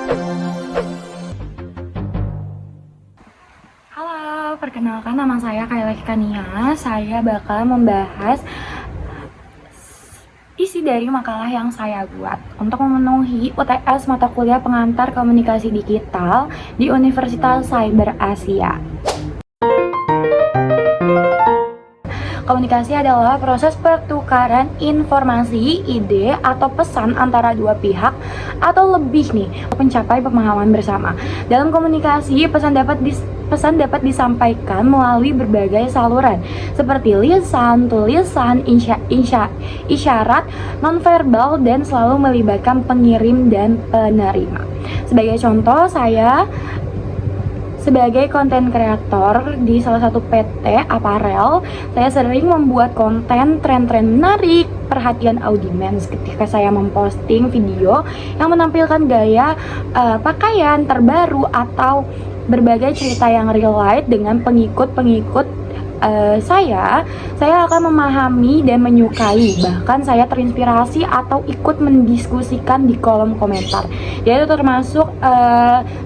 Halo, perkenalkan nama saya Kayla Kania. Saya bakal membahas isi dari makalah yang saya buat untuk memenuhi UTS mata kuliah pengantar komunikasi digital di Universitas Cyber Asia. Komunikasi adalah proses pertukaran informasi, ide, atau pesan antara dua pihak atau lebih nih untuk mencapai pemahaman bersama. Dalam komunikasi, pesan dapat disampaikan melalui berbagai saluran seperti lisan, tulisan, isyarat, nonverbal, dan selalu melibatkan pengirim dan penerima. Sebagai contoh, saya sebagai konten kreator di salah satu PT apparel, saya sering membuat konten tren-tren menarik perhatian audiens ketika saya memposting video yang menampilkan gaya pakaian terbaru atau berbagai cerita yang relate dengan pengikut-pengikut saya akan memahami dan menyukai, bahkan saya terinspirasi atau ikut mendiskusikan di kolom komentar. Jadi itu termasuk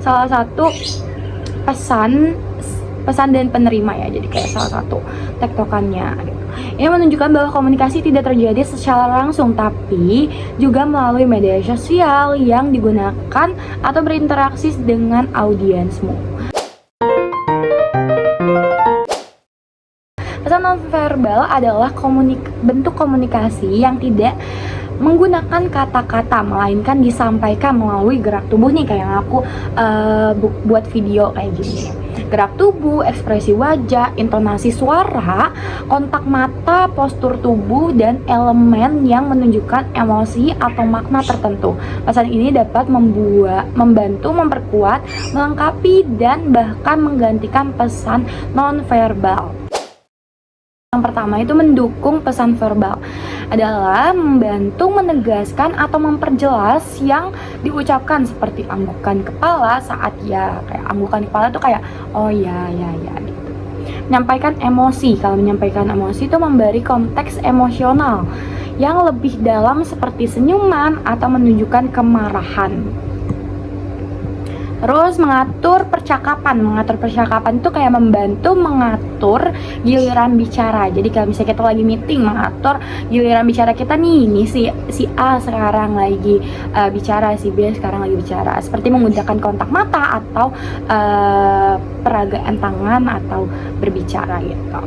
salah satu pesan dan penerima ya, jadi kayak salah satu tektokannya gitu. Ini menunjukkan bahwa komunikasi tidak terjadi secara langsung, tapi juga melalui media sosial yang digunakan atau berinteraksi dengan audiensmu. Pesan nonverbal adalah bentuk komunikasi yang tidak menggunakan kata-kata, melainkan disampaikan melalui gerak tubuh nih, kayak yang aku buat video kayak gini. Gerak tubuh, ekspresi wajah, intonasi suara, kontak mata, postur tubuh, dan elemen yang menunjukkan emosi atau makna tertentu. Pesan ini dapat membantu, memperkuat, melengkapi, dan bahkan menggantikan pesan nonverbal. Yang pertama itu mendukung pesan verbal, adalah membantu menegaskan atau memperjelas yang diucapkan, seperti anggukan kepala saat ya, kayak anggukan kepala tuh kayak oh ya gitu. Menyampaikan emosi, kalau menyampaikan emosi itu memberi konteks emosional yang lebih dalam seperti senyuman atau menunjukkan kemarahan. Terus mengatur percakapan itu kayak membantu mengatur giliran bicara. Jadi kalau misalnya kita lagi meeting, mengatur giliran bicara kita nih, ini si A sekarang lagi bicara, si B sekarang lagi bicara, seperti menggunakan kontak mata atau peragaan tangan atau berbicara gitu.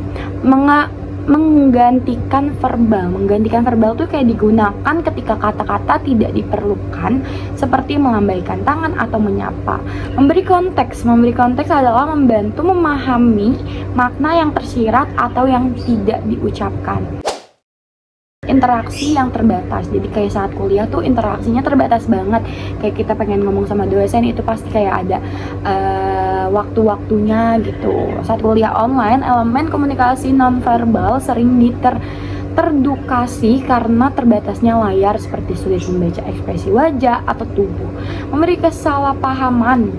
Menggantikan verbal tuh kayak digunakan ketika kata-kata tidak diperlukan, seperti melambaikan tangan atau menyapa. Memberi konteks adalah membantu memahami makna yang tersirat atau yang tidak diucapkan. Interaksi yang terbatas, jadi kayak saat kuliah tuh interaksinya terbatas banget, kayak kita pengen ngomong sama dosen itu pasti kayak ada waktu-waktunya gitu. Saat kuliah online, elemen komunikasi nonverbal sering terdukasi karena terbatasnya layar, seperti sulit membaca ekspresi wajah atau tubuh, memberi kesalahpahaman,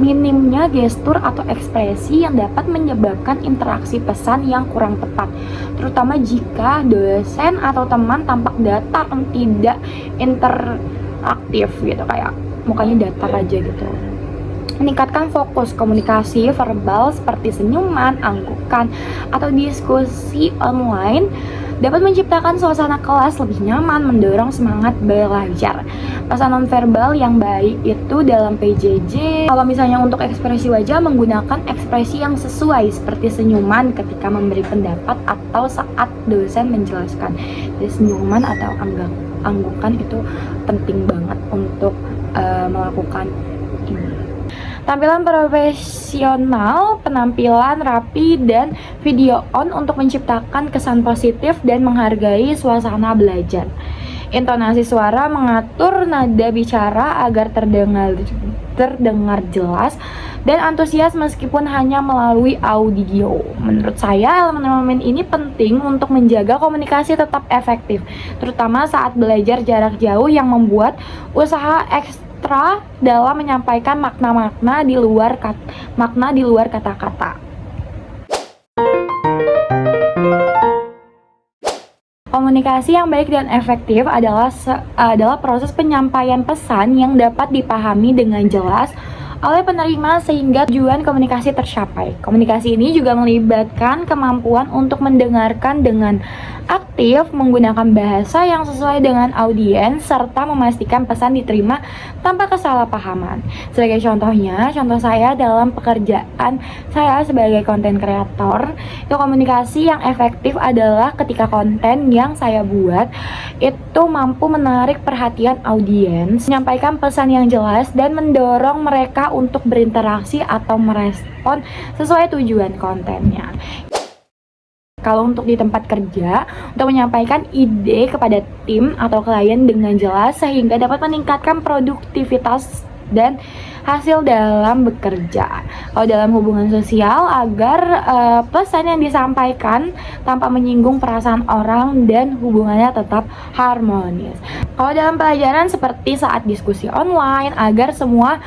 minimnya gestur atau ekspresi yang dapat menyebabkan interaksi pesan yang kurang tepat, terutama jika dosen atau teman tampak datar, tidak interaktif gitu, kayak mukanya datar aja gitu. Meningkatkan fokus komunikasi verbal seperti senyuman, anggukan, atau diskusi online dapat menciptakan suasana kelas lebih nyaman, mendorong semangat belajar. Pesan nonverbal yang baik itu dalam PJJ, kalau misalnya untuk ekspresi wajah, menggunakan ekspresi yang sesuai seperti senyuman ketika memberi pendapat atau saat dosen menjelaskan. Jadi senyuman atau anggukan itu penting banget untuk melakukan ini. Tampilan profesional, penampilan rapi, dan video on untuk menciptakan kesan positif dan menghargai suasana belajar. Intonasi suara mengatur nada bicara agar terdengar jelas dan antusias meskipun hanya melalui audio. Menurut saya, elemen-elemen ini penting untuk menjaga komunikasi tetap efektif, terutama saat belajar jarak jauh yang membuat usaha dalam menyampaikan makna di luar kata-kata. Komunikasi yang baik dan efektif adalah proses penyampaian pesan yang dapat dipahami dengan jelas oleh penerima sehingga tujuan komunikasi tercapai. Komunikasi ini juga melibatkan kemampuan untuk mendengarkan dengan aktif, menggunakan bahasa yang sesuai dengan audiens, serta memastikan pesan diterima tanpa kesalahpahaman. Sebagai contoh saya dalam pekerjaan saya sebagai konten kreator, itu komunikasi yang efektif adalah ketika konten yang saya buat itu mampu menarik perhatian audiens, menyampaikan pesan yang jelas, dan mendorong mereka untuk berinteraksi atau merespon sesuai tujuan kontennya. Kalau untuk di tempat kerja, untuk menyampaikan ide kepada tim atau klien dengan jelas sehingga dapat meningkatkan produktivitas dan hasil dalam bekerja. Kalau dalam hubungan sosial, agar pesan yang disampaikan tanpa menyinggung perasaan orang dan hubungannya tetap harmonis. Kalau dalam pelajaran seperti saat diskusi online, agar semua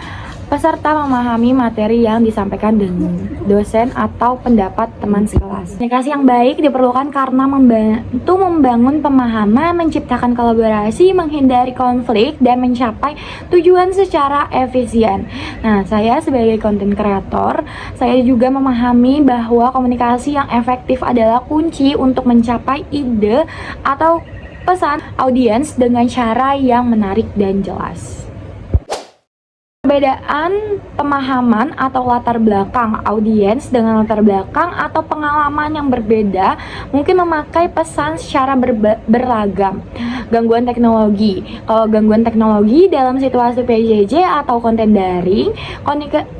peserta memahami materi yang disampaikan dengan dosen atau pendapat teman sekelas. Komunikasi yang baik diperlukan karena membantu membangun pemahaman, menciptakan kolaborasi, menghindari konflik, dan mencapai tujuan secara efisien. Nah, saya sebagai konten kreator, saya juga memahami bahwa komunikasi yang efektif adalah kunci untuk mencapai ide atau pesan audiens dengan cara yang menarik dan jelas. Perbedaan pemahaman atau latar belakang audiens dengan latar belakang atau pengalaman yang berbeda mungkin memakai pesan secara beragam. Gangguan teknologi. Kalau gangguan teknologi dalam situasi PJJ atau konten daring,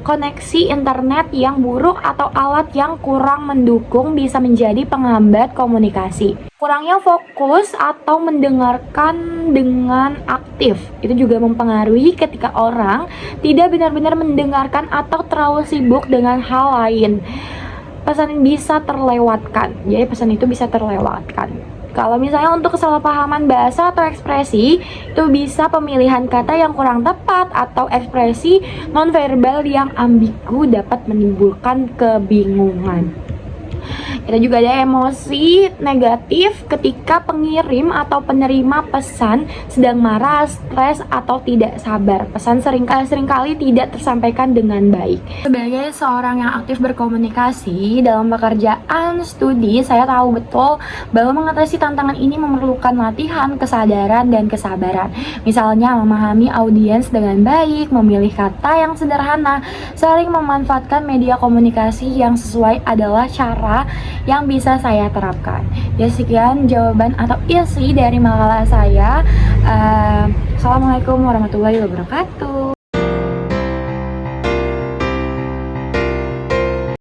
koneksi internet yang buruk atau alat yang kurang mendukung bisa menjadi penghambat komunikasi. Kurangnya fokus atau mendengarkan dengan aktif itu juga mempengaruhi ketika orang tidak benar-benar mendengarkan atau terlalu sibuk dengan hal lain. Pesan bisa terlewatkan. Jadi pesan itu bisa terlewatkan. Kalau misalnya untuk kesalahpahaman bahasa atau ekspresi, itu bisa pemilihan kata yang kurang tepat atau ekspresi nonverbal yang ambigu dapat menimbulkan kebingungan. Kita juga ada emosi negatif ketika pengirim atau penerima pesan sedang marah, stres, atau tidak sabar. Pesan seringkali tidak tersampaikan dengan baik. Sebagai seorang yang aktif berkomunikasi dalam pekerjaan studi, saya tahu betul bahwa mengatasi tantangan ini memerlukan latihan, kesadaran, dan kesabaran. Misalnya memahami audiens dengan baik, memilih kata yang sederhana, saling memanfaatkan media komunikasi yang sesuai adalah cara yang bisa saya terapkan. Ya, sekian jawaban atau isi dari makalah saya. Assalamualaikum warahmatullahi wabarakatuh.